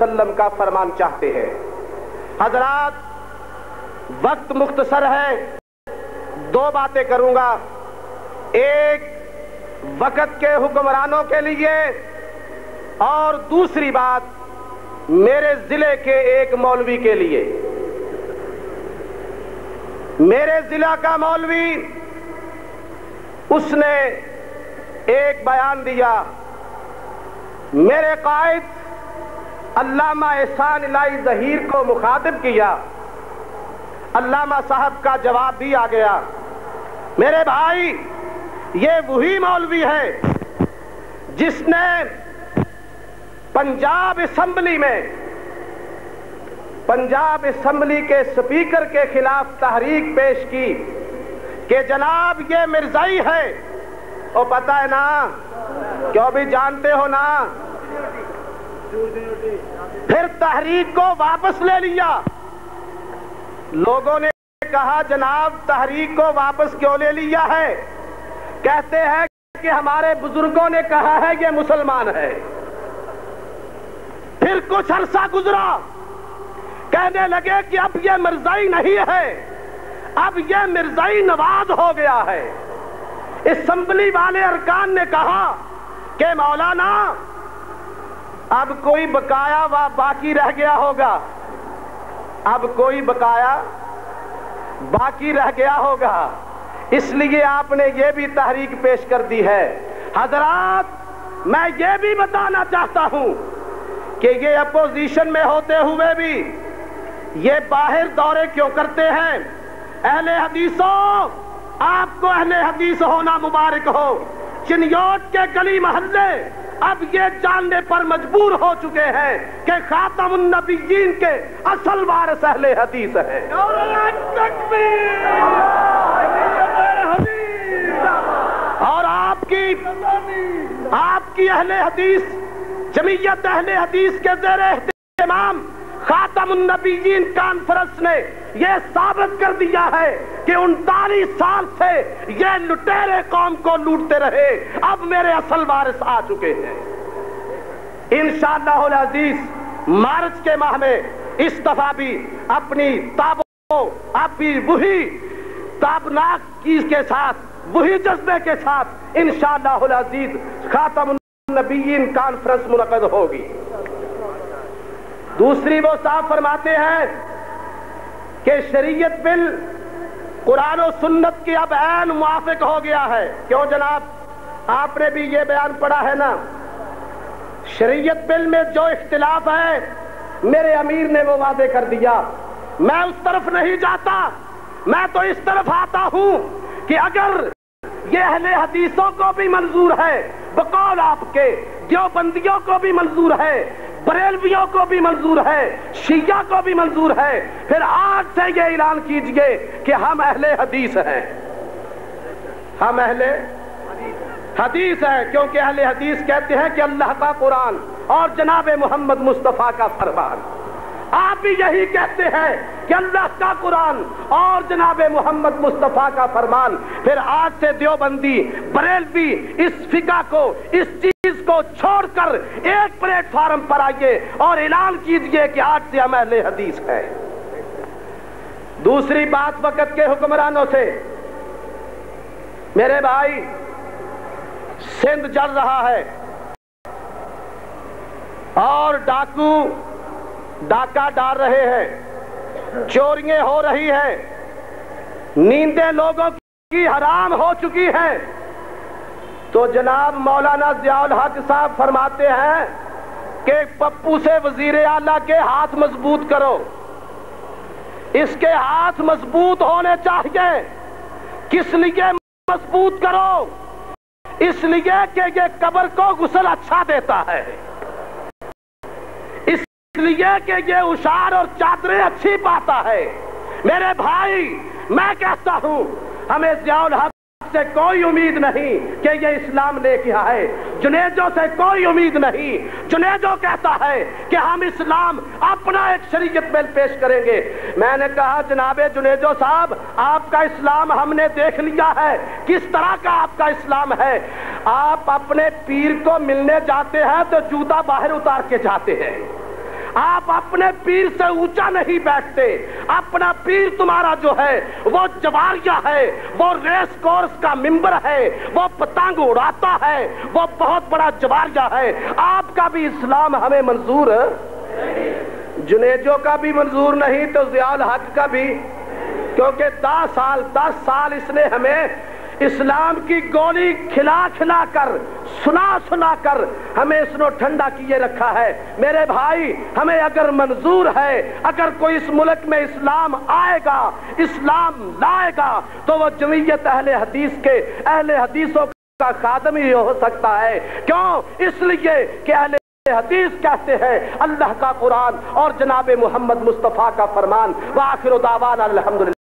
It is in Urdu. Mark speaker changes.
Speaker 1: وسلم کا فرمان چاہتے ہیں۔ حضرات، وقت مختصر ہے، دو باتیں کروں گا، ایک وقت کے حکمرانوں کے لیے اور دوسری بات میرے ضلع کے ایک مولوی کے لیے۔ میرے ضلع کا مولوی، اس نے ایک بیان دیا، میرے قائد علامہ احسان الہی ظہیر کو مخاطب کیا، علامہ صاحب کا جواب بھی آ گیا۔ میرے بھائی، یہ وہی مولوی ہے جس نے پنجاب اسمبلی کے سپیکر کے خلاف تحریک پیش کی کہ جناب یہ مرزائی ہے، اور پتہ ہے نا، کیوں بھی جانتے ہو نا، پھر تحریک کو واپس لے لیا۔ لوگوں نے کہا جناب تحریک کو واپس کیوں لے لیا ہے؟ کہتے ہیں کہ ہمارے بزرگوں نے کہا ہے یہ مسلمان ہے۔ پھر کچھ عرصہ گزرا، کہنے لگے کہ اب یہ مرزائی نہیں ہے، اب یہ مرزائی نواز ہو گیا ہے۔ اسمبلی والے ارکان نے کہا کہ مولانا اب کوئی بقایا باقی رہ گیا ہوگا، اب کوئی بقایا باقی رہ گیا ہوگا، اس لیے آپ نے یہ بھی تحریک پیش کر دی ہے۔ حضرات، میں یہ بھی بتانا چاہتا ہوں کہ یہ اپوزیشن میں ہوتے ہوئے بھی یہ باہر دورے کیوں کرتے ہیں؟ اہل حدیثوں، آپ کو اہل حدیث ہونا مبارک ہو۔ چنیوٹ کے گلی محلے اب یہ جاننے پر مجبور ہو چکے ہیں کہ خاتم النبیین کے اصل وارث اہل حدیث ہیں۔ اور آپ کی اہل حدیث، جمعیت اہل حدیث کے زیر اہتمام خاتم النبیین کانفرنس نے یہ ثابت کر دیا ہے کہ 39 سال سے یہ لٹیرے قوم کو لوٹتے رہے، اب میرے اصل وارث آ چکے ہیں۔ انشاءاللہ العزیز مارچ کے ماہ میں اس دفعہ بھی اپنی وہی تابناک چیز کے ساتھ، وہی جذبے کے ساتھ انشاءاللہ العزیز خاتم النبیین کانفرنس منعقد ہوگی۔ دوسری وہ صاحب فرماتے ہیں کہ شریعت بل قرآن و سنت کی اب عین موافق ہو گیا ہے۔ کیوں جناب؟ آپ نے بھی یہ بیان پڑھا ہے نا، شریعت بل میں جو اختلاف ہے میرے امیر نے وہ واضح کر دیا۔ میں اس طرف نہیں جاتا، میں تو اس طرف آتا ہوں کہ اگر یہ اہل حدیثوں کو بھی منظور ہے، بقول آپ کے دیوبندیوں کو بھی منظور ہے، بریلویوں کو بھی منظور ہے، شیعہ کو بھی منظور ہے، پھر آج سے یہ اعلان کیجئے کہ ہم اہل حدیث ہیں، ہم اہل حدیث ہیں، کیونکہ اہل حدیث کہتے ہیں کہ اللہ کا قرآن اور جناب محمد مصطفیٰ کا فرمان۔ آپ بھی یہی کہتے ہیں کہ اللہ کا قرآن اور جناب محمد مصطفیٰ کا فرمان، پھر آج سے دیوبندی، بریلوی اس فقہ کو، اس چیز کو چھوڑ کر ایک پلیٹ فارم پر آئیے اور اعلان کیجئے کہ آج سے ہم اہل حدیث ہیں۔ دوسری بات وقت کے حکمرانوں سے، میرے بھائی سندھ جل رہا ہے اور ڈاکو ڈاکہ ڈال رہے ہیں، چوریاں ہو رہی ہیں، نیندیں لوگوں کی حرام ہو چکی ہیں، تو جناب مولانا ضیاء الحق صاحب فرماتے ہیں کہ پپو سے وزیر اعلیٰ کے ہاتھ مضبوط کرو، اس کے ہاتھ مضبوط ہونے چاہیے۔ کس لیے مضبوط کرو؟ اس لیے کہ یہ قبر کو غسل اچھا دیتا ہے، اس لیے کہ یہ اشار اور چادریں اچھی پاتا ہے۔ میرے بھائی، میں کہتا ہوں ہمیں ضیاء الحق سے کوئی امید نہیں کہ یہ اسلام لے کے آئے، جنیجو سے کوئی امید نہیں۔ جنیجو کہتا ہے کہ ہم اسلام اپنا ایک شریعت بل پیش کریں گے۔ میں نے کہا جناب جنیجو صاحب، آپ کا اسلام ہم نے دیکھ لیا ہے، کس طرح کا آپ کا اسلام ہے۔ آپ اپنے پیر کو ملنے جاتے ہیں تو جوتا باہر اتار کے جاتے ہیں، آپ اپنے پیر سے اونچا نہیں بیٹھتے. اپنا پیر تمہارا جو ہے وہ جواریہ ہے، وہ ریس کورس کا ممبر ہے، وہ پتنگ اڑاتا ہے، وہ بہت بڑا جواریہ ہے. آپ کا بھی اسلام ہمیں منظور ہے، جنیجو کا بھی منظور نہیں تو ضیاء الحق کا بھی، کیونکہ 10 سال اس نے ہمیں اسلام کی گولی کھلا کھلا کر سنا کر ہمیں اس نے ٹھنڈا کیے رکھا ہے. میرے بھائی، ہمیں اگر منظور ہے، اگر کوئی اس ملک میں اسلام آئے گا، اسلام لائے گا، تو وہ جمعیت اہل حدیث کے اہل حدیثوں کا خادم ہی ہو سکتا ہے. کیوں؟ اس لیے کہ اہل حدیث کہتے ہیں اللہ کا قرآن اور جناب محمد مصطفیٰ کا فرمان. وآخر دعوانا الحمدللہ.